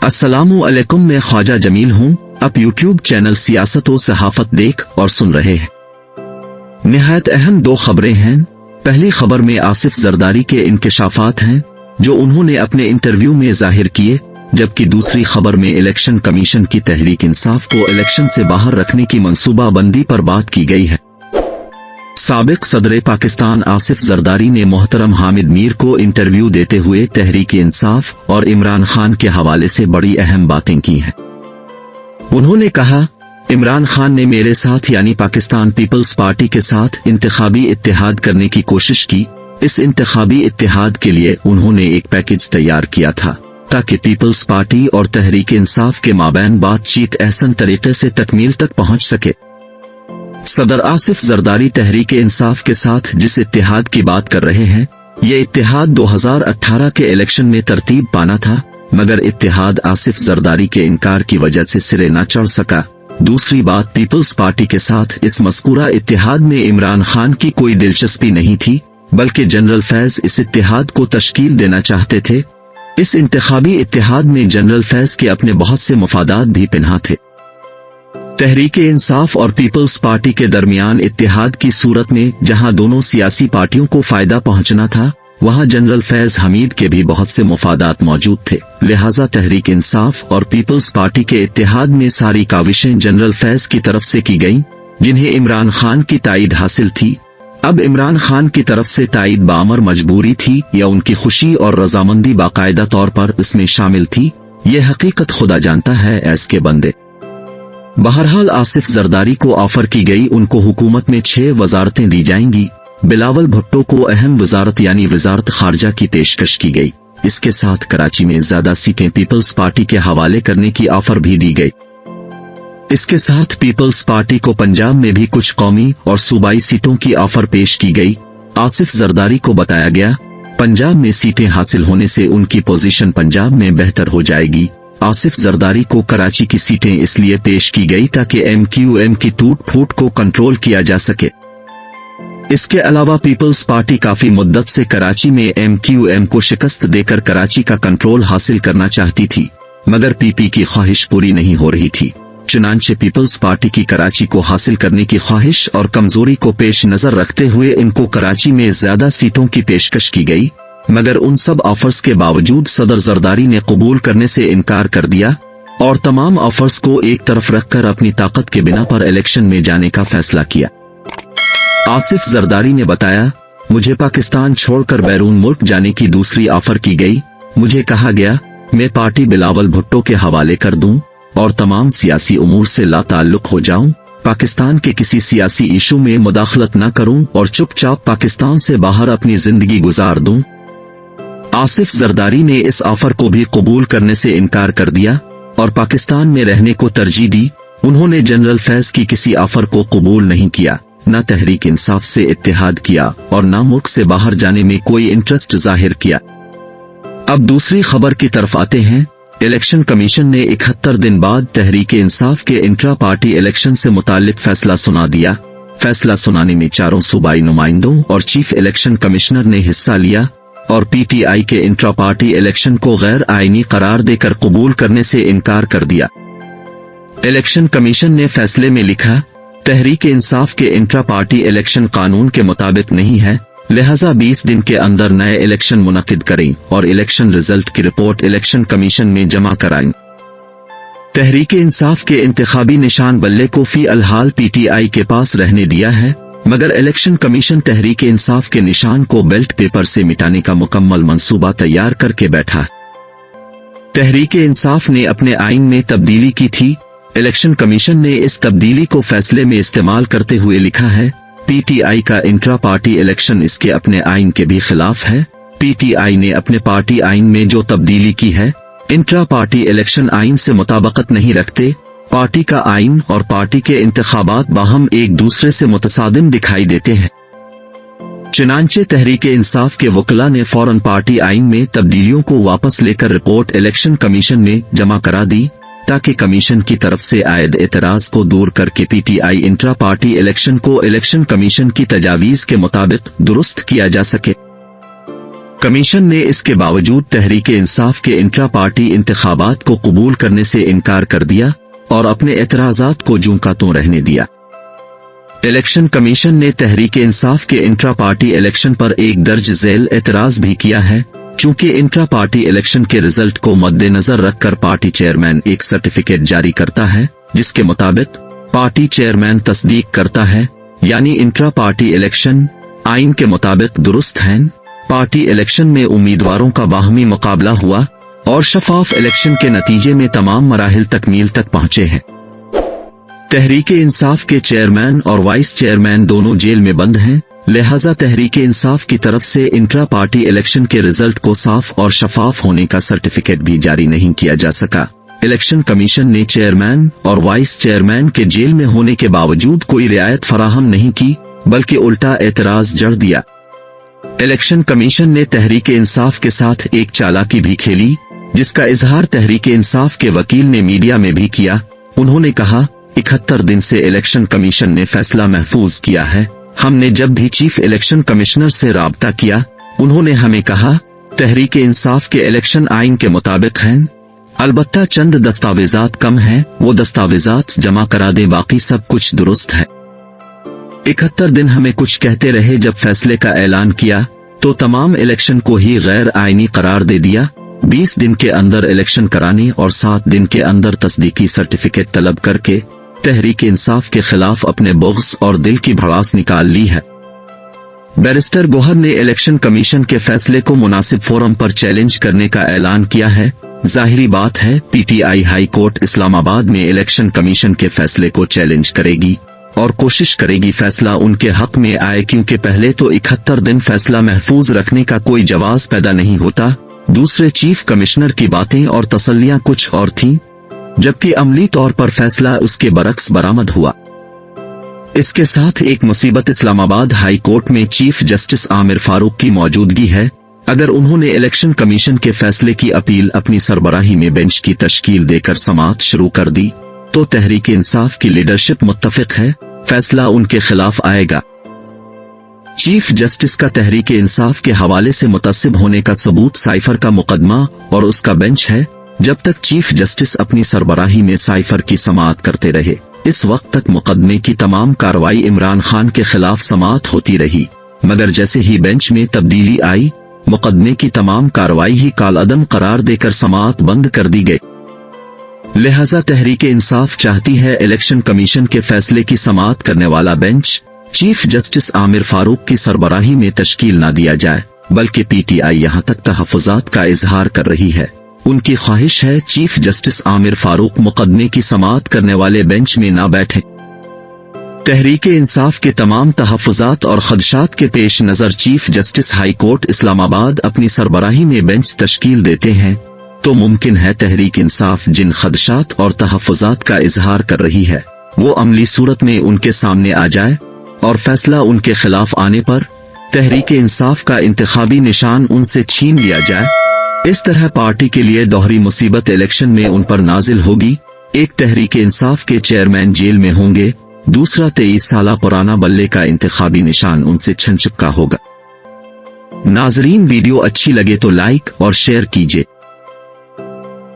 अस्सलामु अलैकुम, मैं ख्वाजा जमील हूँ। आप यूट्यूब चैनल सियासत व सहाफत देख और सुन रहे हैं। निहायत अहम दो खबरें हैं। पहली खबर में आसिफ जरदारी के इंकशाफात हैं जो उन्होंने अपने इंटरव्यू में जाहिर किए, जबकि दूसरी खबर में इलेक्शन कमीशन की तहरीक इंसाफ को इलेक्शन से बाहर रखने की मंसूबाबंदी पर बात की गई है। साबिक सदर पाकिस्तान आसिफ जरदारी ने मोहतरम हामिद मीर को इंटरव्यू देते हुए तहरीक इंसाफ और इमरान खान के हवाले से बड़ी अहम बातें की हैं। उन्होंने कहा, इमरान खान ने मेरे साथ यानी पाकिस्तान पीपल्स पार्टी के साथ इंतखाबी इत्तेहाद करने की कोशिश की। इस इंतखाबी इत्तेहाद के लिए उन्होंने एक पैकेज तैयार किया था ताकि पीपल्स पार्टी और तहरीक इंसाफ के माबैन बातचीत एहसन तरीके से तकमील तक पहुंच सके। सदर आसिफ जरदारी तहरीक इंसाफ के साथ जिस इत्तेहाद की बात कर रहे हैं, ये इत्तेहाद 2018 के इलेक्शन में तरतीब पाना था, मगर इत्तेहाद आसिफ जरदारी के इनकार की वजह से सिरे न चढ़ सका। दूसरी बात, पीपल्स पार्टी के साथ इस मज़कूरा इत्तेहाद में इमरान खान की कोई दिलचस्पी नहीं थी, बल्कि जनरल फैज इस इत्तेहाद को तश्कील देना चाहते थे। इस इंतखाबी इत्तेहाद में जनरल फैज के अपने बहुत से मफादात भी पिन्हा थे। तहरीक इंसाफ और पीपल्स पार्टी के दरमियान इत्तेहाद की सूरत में जहां दोनों सियासी पार्टियों को फायदा पहुंचना था, वहां जनरल फैज हमीद के भी बहुत से मफादात मौजूद थे। लिहाजा तहरीक इंसाफ और पीपल्स पार्टी के इत्तेहाद में सारी काविशें जनरल फैज की तरफ से की गईं, जिन्हें इमरान खान की ताईद हासिल थी। अब इमरान खान की तरफ से ताईद बामर मजबूरी थी या उनकी खुशी और रजामंदी बाकायदा तौर पर इसमें शामिल थी, ये हकीकत खुदा जानता है ऐस के बंदे। बहरहाल आसिफ जरदारी को ऑफर की गई उनको हुकूमत में 6 वजारतें दी जाएंगी। बिलावल भुट्टो को अहम वजारत यानी वजारत खारजा की पेशकश की गई। इसके साथ कराची में ज्यादा सीटें पीपल्स पार्टी के हवाले करने की ऑफर भी दी गई। इसके साथ पीपल्स पार्टी को पंजाब में भी कुछ कौमी और सूबाई सीटों की ऑफर पेश की गई। आसिफ जरदारी को बताया गया, पंजाब में सीटें हासिल होने से उनकी पोजीशन पंजाब में बेहतर हो जाएगी। आसिफ जरदारी को कराची की सीटें इसलिए पेश की गई ताकि MQM की टूट फूट को कंट्रोल किया जा सके। इसके अलावा पीपल्स पार्टी काफी मुद्दत से कराची में MQM को शिकस्त देकर कराची का कंट्रोल हासिल करना चाहती थी, मगर PP की ख्वाहिश पूरी नहीं हो रही थी। चुनांचे पीपल्स पार्टी की कराची को हासिल करने की ख्वाहिश और कमजोरी को पेश नजर रखते हुए इनको कराची में ज्यादा सीटों की पेशकश की गई, मगर उन सब ऑफर्स के बावजूद सदर जरदारी ने कबूल करने से इनकार कर दिया और तमाम ऑफर्स को एक तरफ रखकर अपनी ताकत के बिना पर इलेक्शन में जाने का फैसला किया। आसिफ जरदारी ने बताया, मुझे पाकिस्तान छोड़कर बैरून मुल्क जाने की दूसरी ऑफर की गई। मुझे कहा गया मैं पार्टी बिलावल भुट्टो के हवाले कर दूं और तमाम सियासी उमूर से लाताल्लुक हो जाऊं, पाकिस्तान के किसी सियासी इशू में मुदाखलत न करूं और चुपचाप पाकिस्तान से बाहर अपनी जिंदगी गुजार दूं। आसिफ जरदारी ने इस ऑफर को भी कबूल करने से इनकार कर दिया और पाकिस्तान में रहने को तरजीह दी। उन्होंने जनरल फैज की किसी ऑफर को कबूल नहीं किया, न तहरीक इंसाफ से इत्तेहाद किया और न मुल्क से बाहर जाने में कोई इंटरेस्ट जाहिर किया। अब दूसरी खबर की तरफ आते हैं। इलेक्शन कमीशन ने 71 दिन बाद तहरीक इंसाफ के इंट्रा पार्टी इलेक्शन से मुताल्लिक फैसला सुना दिया। फैसला सुनाने में 4 सूबाई नुमाइंदों और चीफ इलेक्शन कमिश्नर ने हिस्सा लिया और PTI के इंट्रा पार्टी इलेक्शन को गैर आईनी करार देकर कबूल करने से इनकार कर दिया। इलेक्शन कमीशन ने फैसले में लिखा, तहरीक इंसाफ के इंट्रा पार्टी इलेक्शन कानून के मुताबिक नहीं है, लिहाजा 20 दिन के अंदर नए इलेक्शन मुनक्किद करें और इलेक्शन रिजल्ट की रिपोर्ट इलेक्शन कमीशन में जमा कराएं। तहरीक इंसाफ के इंतखाबी निशान बल्ले को फी अलहाल PTI के पास रहने दिया है, मगर इलेक्शन कमीशन तहरीक इंसाफ के निशान को बेल्ट पेपर से मिटाने का मुकम्मल मंसूबा तैयार करके बैठा। तहरीक इंसाफ ने अपने आइन में तब्दीली की थी। इलेक्शन कमीशन ने इस तब्दीली को फैसले में इस्तेमाल करते हुए लिखा है, PTI का इंट्रा पार्टी इलेक्शन इसके अपने आइन के भी खिलाफ है। PTI ने अपने पार्टी आइन में जो तब्दीली की है, इंट्रा पार्टी इलेक्शन आइन से मुताबिकत नहीं रखते। पार्टी का आइन और पार्टी के इंतखाबात बाहम एक दूसरे से मुतसादिम दिखाई देते हैं। चुनांचे तहरीक इंसाफ के वकला ने फौरन पार्टी आइन में तब्दीलियों को वापस लेकर रिपोर्ट इलेक्शन कमीशन में जमा करा दी, ताकि कमीशन की तरफ से आयद एतराज को दूर करके PTI इंट्रा पार्टी इलेक्शन को इलेक्शन कमीशन की तजावीज के मुताबिक दुरुस्त किया जा सके। कमीशन ने इसके बावजूद तहरीके इंसाफ के इंट्रा पार्टी इंतखाबात को कबूल करने से इनकार कर दिया और अपने एतराजात को यूं का त्यों रहने दिया। इलेक्शन कमीशन ने तहरीके इंसाफ के इंट्रा पार्टी इलेक्शन पर एक दर्ज झेल एतराज भी किया है। चूंकि इंट्रा पार्टी इलेक्शन के रिजल्ट को मद्देनजर रखकर पार्टी चेयरमैन एक सर्टिफिकेट जारी करता है, जिसके मुताबिक पार्टी चेयरमैन तस्दीक करता है, यानी इंट्रा पार्टी इलेक्शन आइन के मुताबिक दुरुस्त हैं। पार्टी इलेक्शन में उम्मीदवारों का बाहमी मुकाबला हुआ और शफाफ इलेक्शन के नतीजे में तमाम मराहिल तकमील तक पहुंचे हैं। तहरीके इंसाफ के चेयरमैन और वाइस चेयरमैन दोनों जेल में बंद हैं, लिहाजा तहरीके इंसाफ की तरफ से इंट्रा पार्टी इलेक्शन के रिजल्ट को साफ और शफाफ होने का सर्टिफिकेट भी जारी नहीं किया जा सका। इलेक्शन कमीशन ने चेयरमैन और वाइस चेयरमैन के जेल में होने के बावजूद कोई रियायत फराहम नहीं की, बल्कि उल्टा एतराज जड़ दिया। इलेक्शन कमीशन ने तहरीके इंसाफ के साथ एक चालाकी भी खेली, जिसका इजहार तहरीके इंसाफ के वकील ने मीडिया में भी किया। उन्होंने कहा, 71 दिन से इलेक्शन कमीशन ने फैसला महफूज किया है। हमने जब भी चीफ इलेक्शन कमिश्नर से राब्ता किया, उन्होंने हमें कहा तहरीके इंसाफ के इलेक्शन आइन के मुताबिक हैं, अलबत्ता चंद दस्तावेजात कम हैं, वो दस्तावेजात जमा करा दें, बाकी सब कुछ दुरुस्त है। 71 दिन हमें कुछ कहते रहे, जब फैसले का ऐलान किया तो तमाम इलेक्शन को ही गैर आईनी करार दे दिया। 20 दिन के अंदर इलेक्शन कराने और 7 दिन के अंदर तस्दीकी सर्टिफिकेट तलब करके तहरीक इंसाफ के खिलाफ अपने बुग़्ज़ और दिल की भड़ास निकाल ली है। बैरिस्टर गोहर ने इलेक्शन कमीशन के फैसले को मुनासिब फोरम पर चैलेंज करने का ऐलान किया है। जाहिरी बात है, पीटीआई हाई कोर्ट इस्लामाबाद में इलेक्शन कमीशन के फैसले को चैलेंज करेगी और कोशिश करेगी फैसला उनके हक में आए, क्योंकि पहले तो 71 दिन फैसला महफूज रखने का कोई जवाब पैदा नहीं होता। दूसरे चीफ कमिश्नर की बातें और तसल्लियां कुछ और थीं, जबकि अमली तौर पर फैसला उसके बरक्स बरामद हुआ। इसके साथ एक मुसीबत इस्लामाबाद हाई कोर्ट में चीफ जस्टिस आमिर फारूक की मौजूदगी है। अगर उन्होंने इलेक्शन कमीशन के फैसले की अपील अपनी सरबराही में बेंच की तश्कील देकर समाअत शुरू कर दी, तो तहरीक इंसाफ की लीडरशिप मुत्तफिक है, फैसला उनके खिलाफ आएगा। चीफ जस्टिस का तहरीक इंसाफ के हवाले से मुतअस्सिब होने का सबूत साइफर का मुकदमा और उसका बेंच है। जब तक चीफ जस्टिस अपनी सरबराही में साइफर की समाअत करते रहे, इस वक्त तक मुकदमे की तमाम कार्रवाई इमरान खान के खिलाफ समाअत होती रही, मगर जैसे ही बेंच में तब्दीली आई, मुकदमे की तमाम कार्रवाई ही कालअदम करार देकर समाअत बंद कर दी गई। लिहाजा तहरीक इंसाफ चाहती है इलेक्शन कमीशन के फैसले की समाअत करने वाला bench chief justice Aamir Farooq की सरबराही में तश्कील ना दिया जाए, बल्कि पीटीआई यहां तक तहफ़्फ़ुज़ात का इजहार कर रही है। उनकी ख्वाहिश है चीफ जस्टिस आमिर फारूक मुकदमे की समाअत करने वाले बेंच में ना बैठे। तहरीक इंसाफ के तमाम तहफ़्फ़ुज़ात और खदशात के पेश नज़र chief justice high court Islamabad अपनी सरबराही में बेंच तश्कील देते हैं, तो मुमकिन है तहरीक इंसाफ जिन खदशात और तहफ़्फ़ुज़ात का इजहार कर रही है, वो अमली सूरत में उनके सामने आ जाए और फैसला उनके खिलाफ आने पर तहरीक इंसाफ का इंतखाबी निशान उनसे छीन लिया जाए। इस तरह पार्टी के लिए दोहरी मुसीबत इलेक्शन में उन पर नाजिल होगी। एक तहरीक इंसाफ के चेयरमैन जेल में होंगे, दूसरा 23 साल पुराना बल्ले का इंतखाबी निशान उनसे छन चुका होगा। नाजरीन, वीडियो अच्छी लगे तो लाइक और शेयर कीजिए।